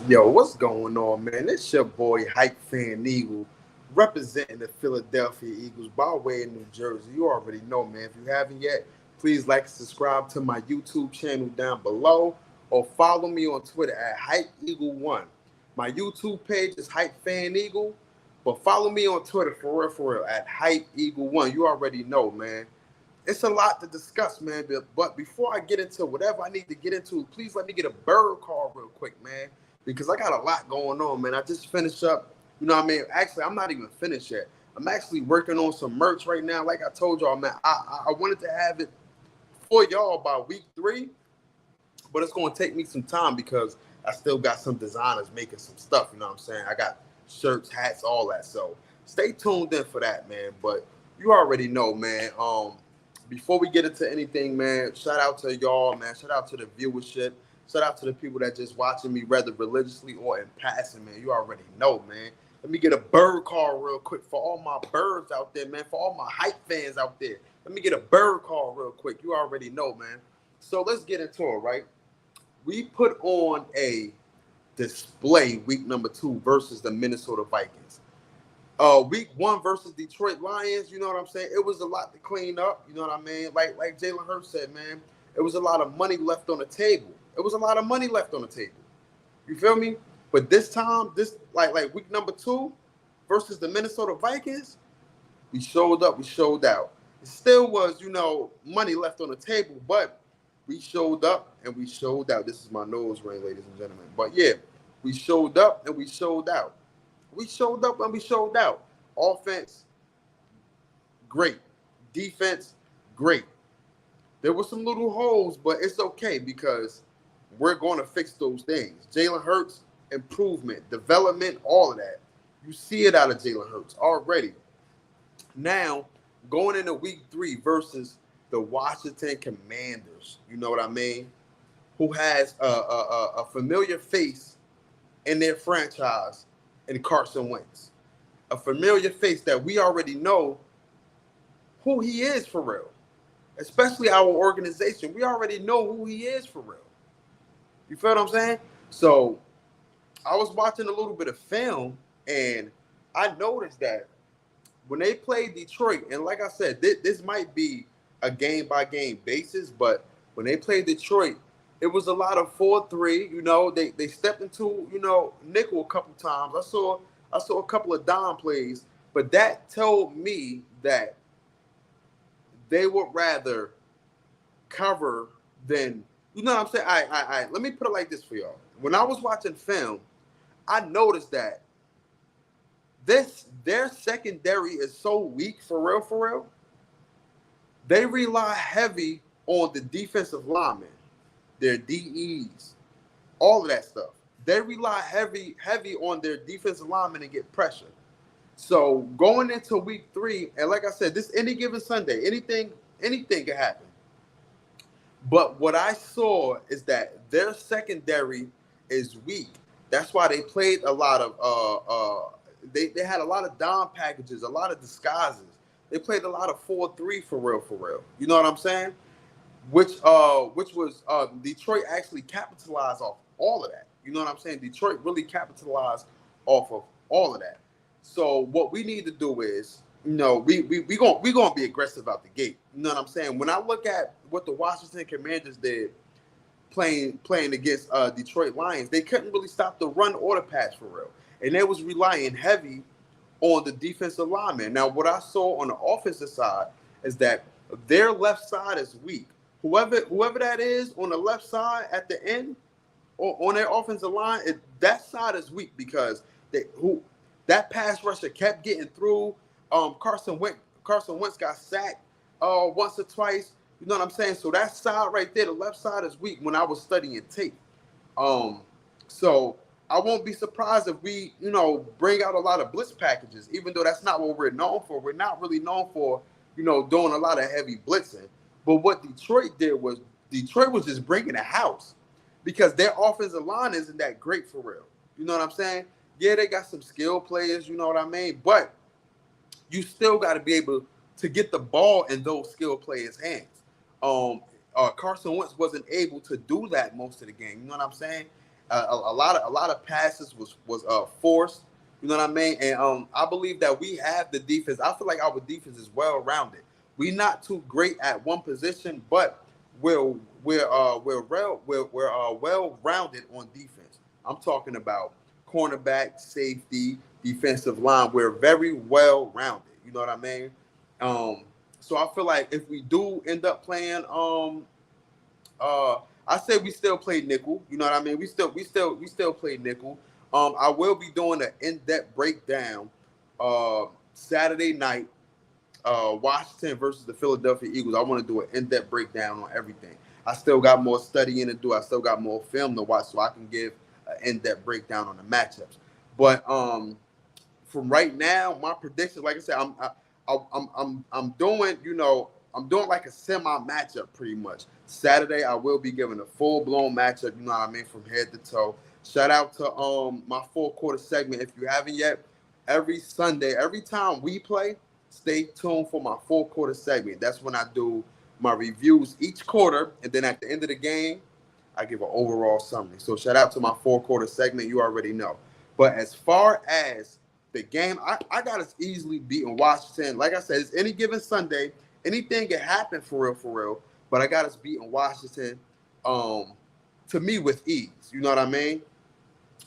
Yo, what's going on, man? It's your boy Hype Fan Eagle, representing the Philadelphia Eagles by way of New Jersey. You already know, man. If you haven't yet, please like and subscribe to my YouTube channel down below, or follow me on Twitter at Hype Eagle One. My YouTube page is Hype Fan Eagle, but follow me on Twitter for real at Hype Eagle One. You already know, man. It's a lot to discuss, man. But before I get into whatever I need to get into, please let me get a bird call real quick, man, because I got a lot going on, man. I just finished up. You know what I mean? Actually, I'm not even finished yet. I'm actually working on some merch right now. Like I told y'all, man, I wanted to have it for y'all by week 3, but it's going to take me some time because I still got some designers making some stuff. You know what I'm saying? I got shirts, hats, all that. So stay tuned in for that, man. But you already know, man. Before we get into anything, man, shout out to y'all, man. Shout out to the viewership. Shout out to the people that just watching me, whether religiously or in passing, man. You already know, man. Let me get a bird call real quick for all my birds out there, man. For all my hype fans out there. Let me get a bird call real quick. You already know, man. So let's get into it, right? We put on a display week number 2 versus the Minnesota Vikings. Week 1 versus Detroit Lions, you know what I'm saying? It was a lot to clean up, you know what I mean? Like Jalen Hurts said, man, it was a lot of money left on the table. It was a lot of money left on the table. You feel me? But this time, this like week number 2 versus the Minnesota Vikings, we showed up, we showed out. It still was, money left on the table, but we showed up and we showed out. This is my nose ring, ladies and gentlemen. But yeah, we showed up and we showed out. We showed up and we showed out. Offense, great. Defense, great. There were some little holes, but it's okay because we're going to fix those things. Jalen Hurts, improvement, development, all of that. You see it out of Jalen Hurts already. Now, going into week 3 versus the Washington Commanders, you know what I mean? Who has a familiar face in their franchise in Carson Wentz. A familiar face that we already know who he is for real. Especially our organization. We already know who he is for real. You feel what I'm saying? So I was watching a little bit of film and I noticed that when they played Detroit, and like I said, this might be a game-by-game basis, but when they played Detroit, it was a lot of 4-3. They stepped into, nickel a couple times. I saw a couple of dime plays, but that told me that they would rather cover than, you know what I'm saying? I let me put it like this for y'all. When I was watching film, I noticed that their secondary is so weak for real. They rely heavy on the defensive linemen, their DEs, all of that stuff. They rely heavy on their defensive linemen and get pressure. So going into week 3, and like I said, this any given Sunday, anything can happen. But what I saw is that their secondary is weak. That's why they played a lot of they had a lot of dime packages, a lot of disguises. They played a lot of 4-3 for real. You know what I'm saying? Which was Detroit actually capitalized off all of that. You know what I'm saying? Detroit really capitalized off of all of that. So what we need to do is, we gonna be aggressive out the gate. You know what I'm saying? When I look at what the Washington Commanders did playing against Detroit Lions, they couldn't really stop the run or the pass for real, and they was relying heavy on the defensive lineman. Now, what I saw on the offensive side is that their left side is weak. Whoever that is on the left side at the end or on their offensive line, that side is weak because that pass rusher kept getting through. Carson Wentz got sacked once or twice. You know what I'm saying? So that side right there, the left side is weak when I was studying tape. So I won't be surprised if we, bring out a lot of blitz packages, even though that's not what we're known for. We're not really known for, doing a lot of heavy blitzing. But what Detroit did was just bringing a house because their offensive line isn't that great for real. You know what I'm saying? Yeah, they got some skill players, you know what I mean? But you still got to be able to get the ball in those skill players' hands. Carson Wentz wasn't able to do that most of the game. You know what I'm saying? a lot of passes was forced. You know what I mean? And I believe that we have the defense. I feel like our defense is well rounded. We're not too great at one position, but we're well rounded on defense. I'm talking about cornerback, safety, defensive line. We're very well rounded. You know what I mean? Um, so I feel like if we do end up playing uh, I say we still play nickel. You know what I mean? We still play nickel. I will be doing an in-depth breakdown Saturday night, Washington versus the Philadelphia Eagles. I want to do an in-depth breakdown on everything. I still got more studying to do. I still got more film to watch, so I can give an in-depth breakdown on the matchups. But from right now, my prediction, like I said, I'm doing, I'm doing like a semi matchup pretty much. Saturday, I will be giving a full blown matchup. You know what I mean, from head to toe. Shout out to my fourth quarter segment. If you haven't yet, every Sunday, every time we play, stay tuned for my fourth quarter segment. That's when I do my reviews each quarter, and then at the end of the game, I give an overall summary. So shout out to my fourth quarter segment. You already know. But as far as the game, I got us easily beating Washington. Like I said, it's any given Sunday. Anything can happen for real, for real. But I got us beating Washington, to me, with ease. You know what I mean?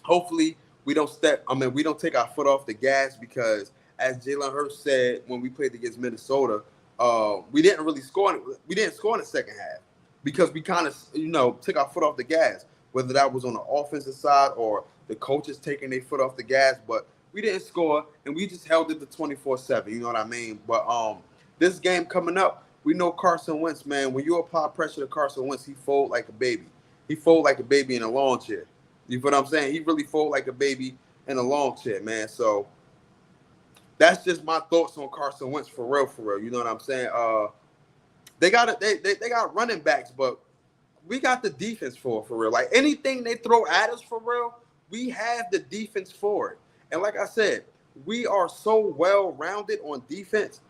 Hopefully, we don't take our foot off the gas because, as Jalen Hurts said when we played against Minnesota, we didn't really score. We didn't score in the second half because we kind of, took our foot off the gas, whether that was on the offensive side or the coaches taking their foot off the gas. But we didn't score, and we just held it to 24-7. You know what I mean? But this game coming up, we know Carson Wentz, man. When you apply pressure to Carson Wentz, he fold like a baby. He fold like a baby in a lawn chair. You know what I'm saying? He really fold like a baby in a lawn chair, man. So that's just my thoughts on Carson Wentz for real, for real. You know what I'm saying? They got they got running backs, but we got the defense for real. Like anything they throw at us for real, we have the defense for it. And like I said, we are so well rounded on defense.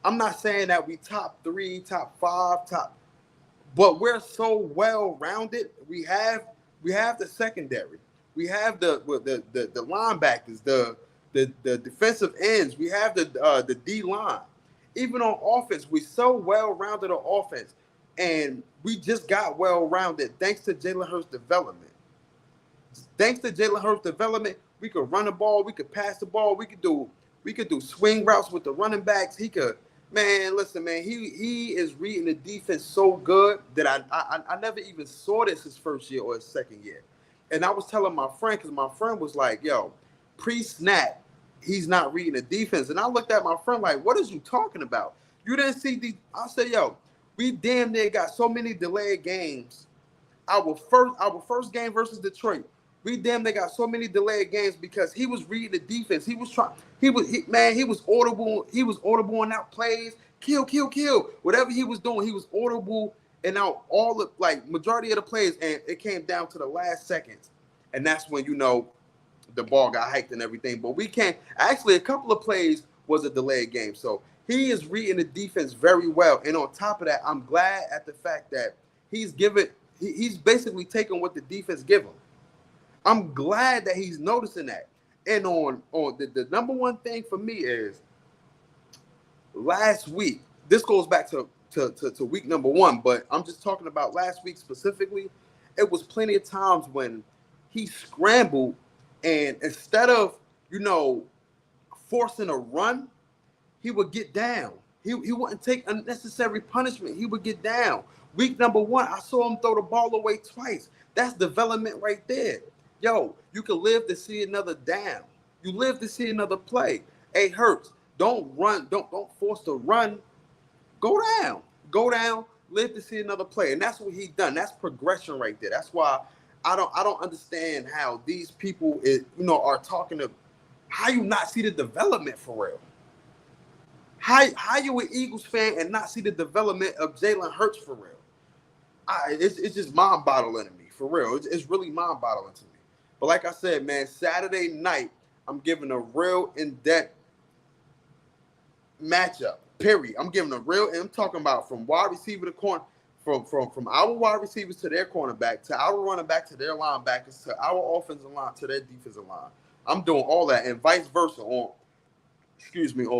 I'm not saying that we top 3, top 5, but we're so well rounded. We have the secondary. We have the linebackers, the defensive ends. We have the D line. Even on offense, we're so well rounded on offense, and we just got well rounded thanks to Jalen Hurts' development. Thanks to Jalen Hurts' development, we could run the ball, we could pass the ball, we could do swing routes with the running backs. He could, man. Listen, man, he is reading the defense so good that I never even saw this his first year or his second year. And I was telling my friend, because my friend was like, yo, pre-snap, he's not reading the defense. And I looked at my friend like, what is you talking about? You didn't see these. I said, yo, we damn near got so many delayed games. Our first game versus Detroit, we damn near got so many delayed games because he was reading the defense. He was audible. He was audible in out plays. Kill. Whatever he was doing, he was audible and out all the majority of the plays, and it came down to the last seconds. And that's when the ball got hiked and everything. But we can't actually a couple of plays was a delayed game. So he is reading the defense very well. And on top of that, I'm glad at the fact that he's basically taking what the defense give him. I'm glad that he's noticing that. And on the number one thing for me is last week. This goes back to week number 1, but I'm just talking about last week specifically. It was plenty of times when he scrambled, and instead of forcing a run, he would get down. He wouldn't take unnecessary punishment. He would get down. Week number 1, I saw him throw the ball away twice. That's development right there. Yo, you can live to see another down. You live to see another play. Hey, Hurts, don't run. Don't force the run. Go down. Live to see another play, and that's what he done. That's progression right there. That's why I don't understand how these people are talking to. How you not see the development for real? How you an Eagles fan and not see the development of Jalen Hurts for real? It's just mind-boggling to me for real. It's really mind-boggling to me. But like I said, man, Saturday night I'm giving a real in-depth matchup. Period. I'm talking about from wide receiver to corner, from our wide receivers to their cornerback to our running back to their linebackers to our offensive line to their defensive line. I'm doing all that and vice versa on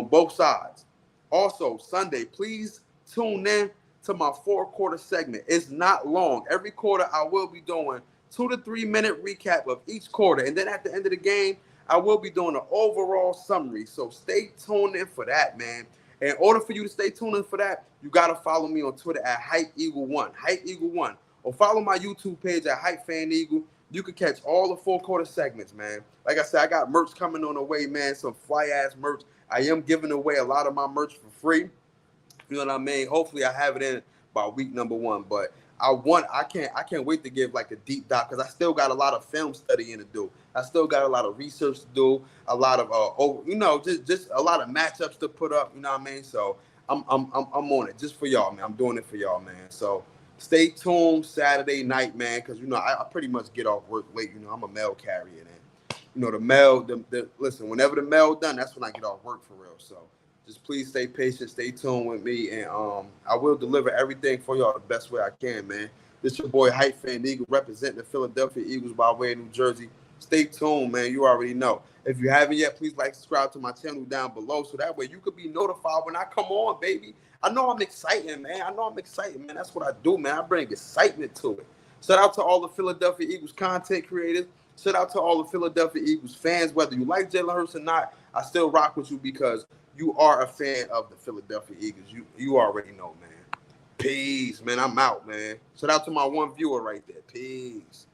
both sides. Also, Sunday, please tune in to my 4-quarter segment. It's not long. Every quarter, I will be doing 2 to 3 minute recap of each quarter. And then at the end of the game, I will be doing an overall summary. So stay tuned in for that, man. In order for you to stay tuned in for that, you got to follow me on Twitter at HypeEagle1, HypeEagle1. Or follow my YouTube page at HypeFanEagle. You can catch all the 4-quarter segments, man. Like I said, I got merch coming on the way, man. Some fly-ass merch. I am giving away a lot of my merch for free. You know what I mean? Hopefully I have it in by week number 1. But I can't wait to give like a deep dive because I still got a lot of film studying to do. I still got a lot of research to do, a lot of just a lot of matchups to put up. You know what I mean? So I'm on it just for y'all, man. I'm doing it for y'all, man. So stay tuned Saturday night, man, because I pretty much get off work late. I'm a mail carrier, and the mail. Listen, whenever the mail done, that's when I get off work for real. So just please stay patient, stay tuned with me, and I will deliver everything for y'all the best way I can, man. This your boy Hype Fan Eagle representing the Philadelphia Eagles by way of New Jersey. Stay tuned, man. You already know. If you haven't yet, please subscribe to my channel down below so that way you could be notified when I come on, baby. I know I'm excited, man. That's what I do, man. I bring excitement to it. Shout out to all the Philadelphia Eagles content creators. Shout out to all the Philadelphia Eagles fans. Whether you like Jalen Hurts or not, I still rock with you because you are a fan of the Philadelphia Eagles. You already know, man. Peace, man. I'm out, man. Shout out to my one viewer right there. Peace.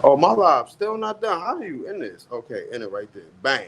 Oh, my live still not done. How do you end this? Okay, end it right there. Bam.